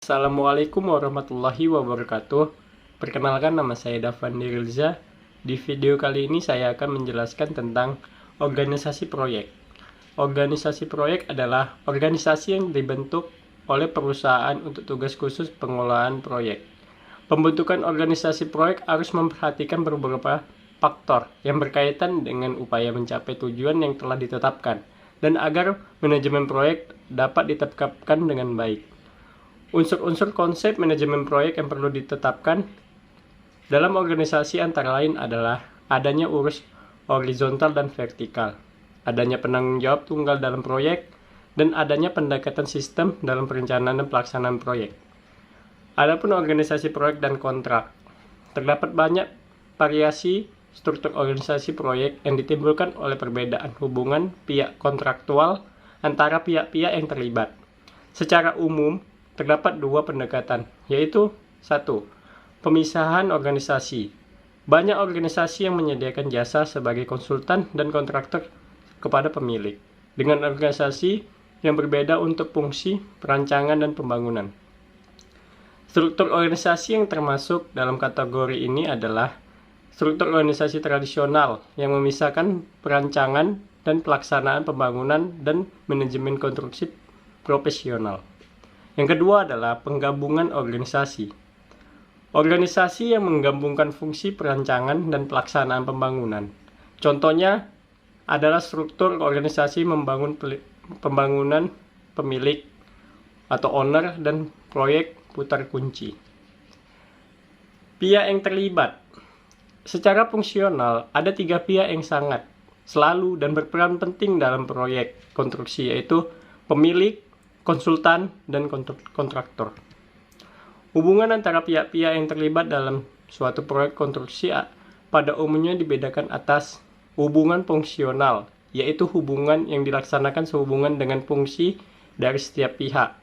Assalamualaikum warahmatullahi wabarakatuh. Perkenalkan, nama saya Davandi Rilza. Di video kali ini saya akan menjelaskan tentang organisasi proyek. Organisasi proyek adalah organisasi yang dibentuk oleh perusahaan untuk tugas khusus pengelolaan proyek. Pembentukan organisasi proyek harus memperhatikan beberapa faktor yang berkaitan dengan upaya mencapai tujuan yang telah ditetapkan dan agar manajemen proyek dapat ditetapkan dengan baik. Unsur-unsur konsep manajemen proyek yang perlu ditetapkan dalam organisasi antara lain adalah adanya urus horizontal dan vertikal, adanya penanggung jawab tunggal dalam proyek, dan adanya pendekatan sistem dalam perencanaan dan pelaksanaan proyek. Adapun organisasi proyek dan kontrak, terdapat banyak variasi struktur organisasi proyek yang ditimbulkan oleh perbedaan hubungan pihak kontraktual antara pihak-pihak yang terlibat. Secara umum, terdapat dua pendekatan, yaitu 1. Pemisahan organisasi. Banyak organisasi yang menyediakan jasa sebagai konsultan dan kontraktor kepada pemilik, dengan organisasi yang berbeda untuk fungsi, perancangan, dan pembangunan. Struktur organisasi yang termasuk dalam kategori ini adalah struktur organisasi tradisional yang memisahkan perancangan dan pelaksanaan pembangunan dan manajemen konstruksi profesional. Yang kedua adalah penggabungan organisasi. Organisasi yang menggabungkan fungsi perancangan dan pelaksanaan pembangunan. Contohnya adalah struktur organisasi membangun pembangunan pemilik atau owner dan proyek putar kunci. Pihak yang terlibat. Secara fungsional, ada 3 pihak yang sangat selalu dan berperan penting dalam proyek konstruksi, yaitu pemilik, konsultan, dan kontraktor. Hubungan antara pihak-pihak yang terlibat dalam suatu proyek konstruksi pada umumnya dibedakan atas hubungan fungsional, yaitu hubungan yang dilaksanakan sehubungan dengan fungsi dari setiap pihak.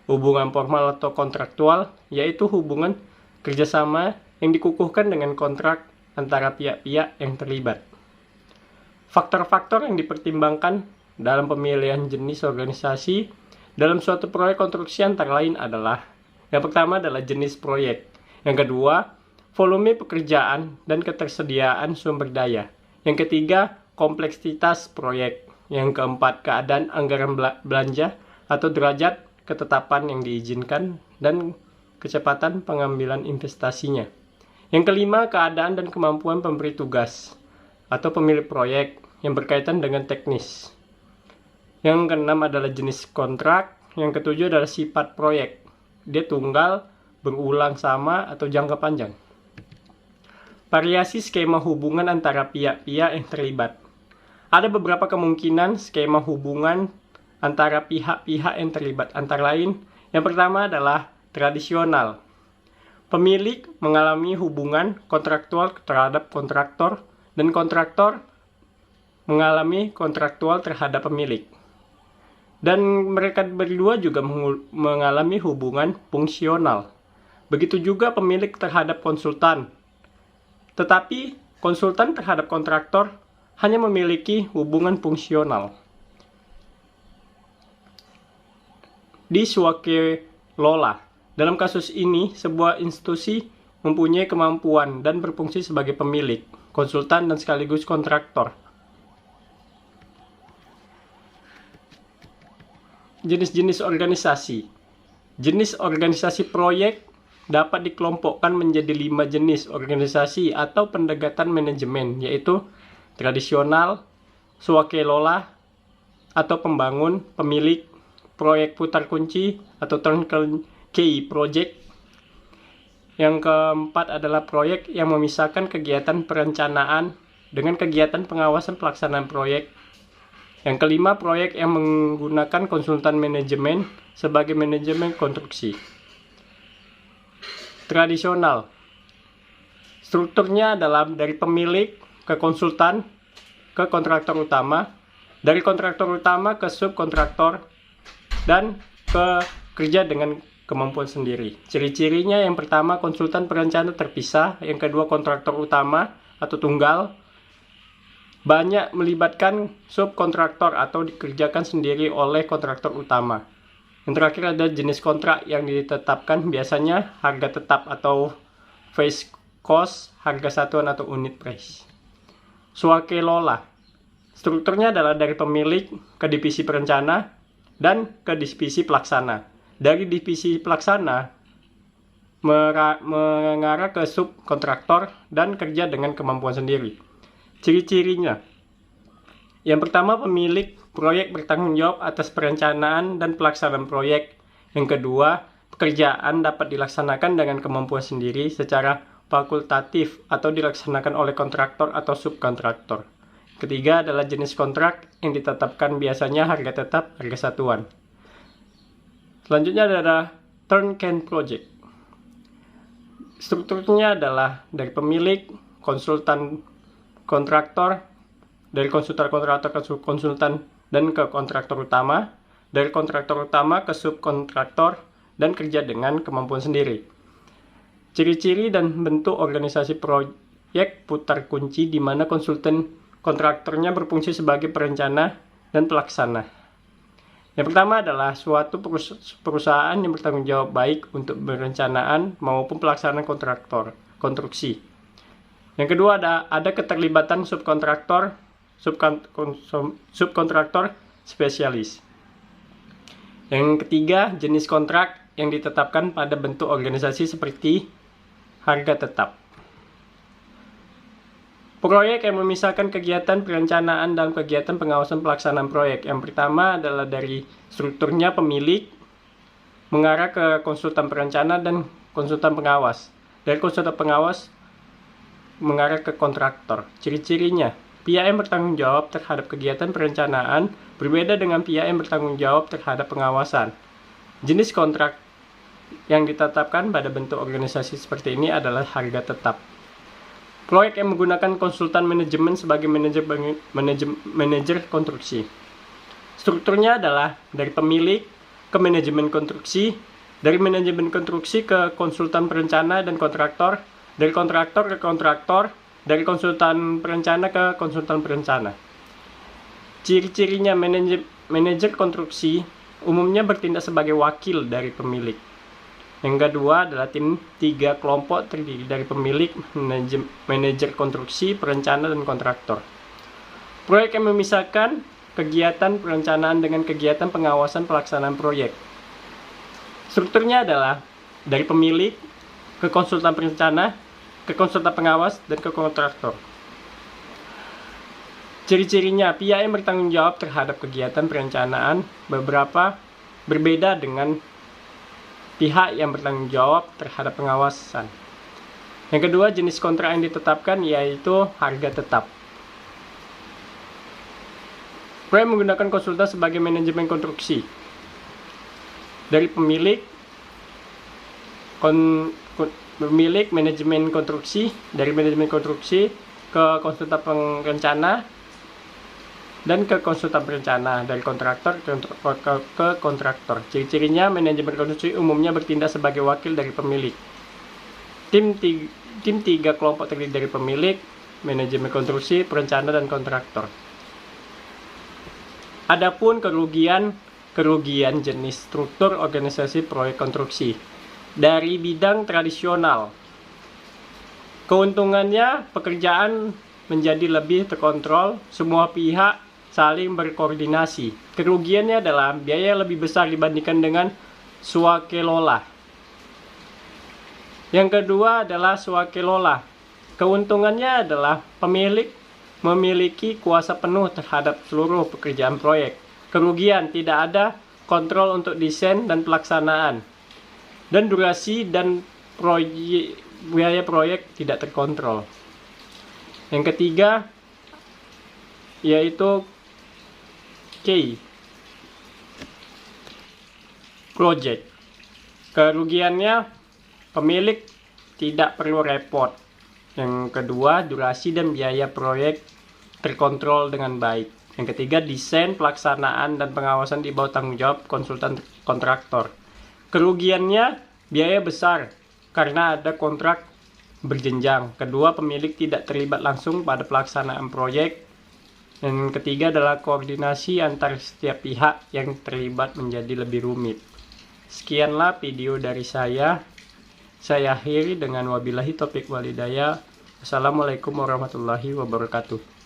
Hubungan formal atau kontraktual, yaitu hubungan kerjasama yang dikukuhkan dengan kontrak antara pihak-pihak yang terlibat. Faktor-faktor yang dipertimbangkan dalam pemilihan jenis organisasi dalam suatu proyek konstruksi antara lain adalah, yang pertama adalah jenis proyek, yang kedua volume pekerjaan dan ketersediaan sumber daya, yang ketiga kompleksitas proyek, yang keempat keadaan anggaran belanja atau derajat ketetapan yang diizinkan dan kecepatan pengambilan investasinya, yang kelima keadaan dan kemampuan pemberi tugas atau pemilik proyek yang berkaitan dengan teknis. Yang keenam adalah jenis kontrak. Yang ketujuh adalah sifat proyek. Dia tunggal, berulang sama, atau jangka panjang. Variasi skema hubungan antara pihak-pihak yang terlibat. Ada beberapa kemungkinan skema hubungan antara pihak-pihak yang terlibat. Antara lain, yang pertama adalah tradisional. Pemilik mengalami hubungan kontraktual terhadap kontraktor, dan kontraktor mengalami kontraktual terhadap pemilik. Dan mereka berdua juga mengalami hubungan fungsional. Begitu juga pemilik terhadap konsultan. Tetapi konsultan terhadap kontraktor hanya memiliki hubungan fungsional. Di swakelola, dalam kasus ini sebuah institusi mempunyai kemampuan dan berfungsi sebagai pemilik, konsultan, dan sekaligus kontraktor. Jenis-jenis organisasi. Jenis organisasi proyek dapat dikelompokkan menjadi 5 jenis organisasi atau pendekatan manajemen, yaitu tradisional, swakelola atau pembangun, pemilik, proyek putar kunci atau turnkey project. Yang keempat adalah proyek yang memisahkan kegiatan perencanaan dengan kegiatan pengawasan pelaksanaan proyek. Yang kelima, proyek yang menggunakan konsultan manajemen sebagai manajemen konstruksi. Tradisional. Strukturnya adalah dari pemilik ke konsultan ke kontraktor utama, dari kontraktor utama ke subkontraktor, dan ke kerja dengan kemampuan sendiri. Ciri-cirinya yang pertama, konsultan perencana terpisah. Yang kedua, kontraktor utama atau tunggal banyak melibatkan subkontraktor atau dikerjakan sendiri oleh kontraktor utama. Yang terakhir ada jenis kontrak yang ditetapkan, biasanya harga tetap atau fixed cost, harga satuan atau unit price. Swakelola. Strukturnya adalah dari pemilik ke divisi perencana dan ke divisi pelaksana. Dari divisi pelaksana mengarah ke subkontraktor dan kerja dengan kemampuan sendiri. Ciri-cirinya. Yang pertama, pemilik proyek bertanggung jawab atas perencanaan dan pelaksanaan proyek. Yang kedua, pekerjaan dapat dilaksanakan dengan kemampuan sendiri secara fakultatif atau dilaksanakan oleh kontraktor atau subkontraktor. Ketiga adalah jenis kontrak yang ditetapkan, biasanya harga tetap, harga satuan. Selanjutnya adalah turnkey project. Strukturnya adalah dari pemilik, konsultan kontraktor, dari konsultan kontraktor ke konsultan dan ke kontraktor utama, dari kontraktor utama ke subkontraktor, dan kerja dengan kemampuan sendiri. Ciri-ciri dan bentuk organisasi proyek putar kunci, di mana konsultan kontraktornya berfungsi sebagai perencana dan pelaksana. Yang pertama adalah suatu perusahaan yang bertanggung jawab baik untuk perencanaan maupun pelaksanaan konstruksi. Yang kedua ada keterlibatan subkontraktor spesialis. Yang ketiga, jenis kontrak yang ditetapkan pada bentuk organisasi seperti harga tetap. Proyek yang memisahkan kegiatan perencanaan dan kegiatan pengawasan pelaksanaan proyek. Yang pertama adalah dari strukturnya pemilik mengarah ke konsultan perencana dan konsultan pengawas. Dari konsultan pengawas mengarah ke kontraktor. Ciri-cirinya, pihak yang bertanggung jawab terhadap kegiatan perencanaan berbeda dengan pihak yang bertanggung jawab terhadap pengawasan. Jenis kontrak yang ditetapkan pada bentuk organisasi seperti ini adalah harga tetap. Proyek yang menggunakan konsultan manajemen sebagai manajer konstruksi. Strukturnya adalah dari pemilik ke manajemen konstruksi, dari manajemen konstruksi ke konsultan perencana dan kontraktor, dari kontraktor ke kontraktor, dari konsultan perencana ke konsultan perencana. Ciri-cirinya, manajer konstruksi umumnya bertindak sebagai wakil dari pemilik. Yang kedua adalah tim 3 kelompok terdiri dari pemilik, manajer konstruksi, perencana, dan kontraktor. Proyek yang memisahkan kegiatan perencanaan dengan kegiatan pengawasan pelaksanaan proyek. Strukturnya adalah dari pemilik ke konsultan perencana, ke konsultan pengawas, dan ke kontraktor. Ciri-cirinya, pihak yang bertanggung jawab terhadap kegiatan perencanaan berbeda dengan pihak yang bertanggung jawab terhadap pengawasan. Yang kedua, jenis kontrak yang ditetapkan yaitu harga tetap. Proyek menggunakan konsultan sebagai manajemen konstruksi. Dari pemilik manajemen konstruksi, dari manajemen konstruksi ke konsultan perencana dan ke konsultan perencana, dari kontraktor ke kontraktor. Ciri-cirinya, manajemen konstruksi umumnya bertindak sebagai wakil dari pemilik. Tim 3 kelompok terdiri dari pemilik, manajemen konstruksi, perencana, dan kontraktor. Adapun kerugian jenis struktur organisasi proyek konstruksi. Dari bidang tradisional, keuntungannya pekerjaan menjadi lebih terkontrol, semua pihak saling berkoordinasi. Kerugiannya adalah biaya lebih besar dibandingkan dengan swakelola. Yang kedua adalah swakelola. Keuntungannya adalah pemilik memiliki kuasa penuh terhadap seluruh pekerjaan proyek. Kerugian, tidak ada kontrol untuk desain dan pelaksanaan. Dan durasi dan biaya proyek tidak terkontrol. Yang ketiga yaitu project. Kerugiannya, pemilik tidak perlu repot. Yang kedua, durasi dan biaya proyek terkontrol dengan baik. Yang ketiga, desain, pelaksanaan, dan pengawasan di bawah tanggung jawab konsultan kontraktor. Kerugiannya, biaya besar karena ada kontrak berjenjang. Kedua, pemilik tidak terlibat langsung pada pelaksanaan proyek. Dan ketiga adalah koordinasi antar setiap pihak yang terlibat menjadi lebih rumit. Sekianlah video dari saya. Saya akhiri dengan wabillahi taufiq walhidayah. Assalamualaikum warahmatullahi wabarakatuh.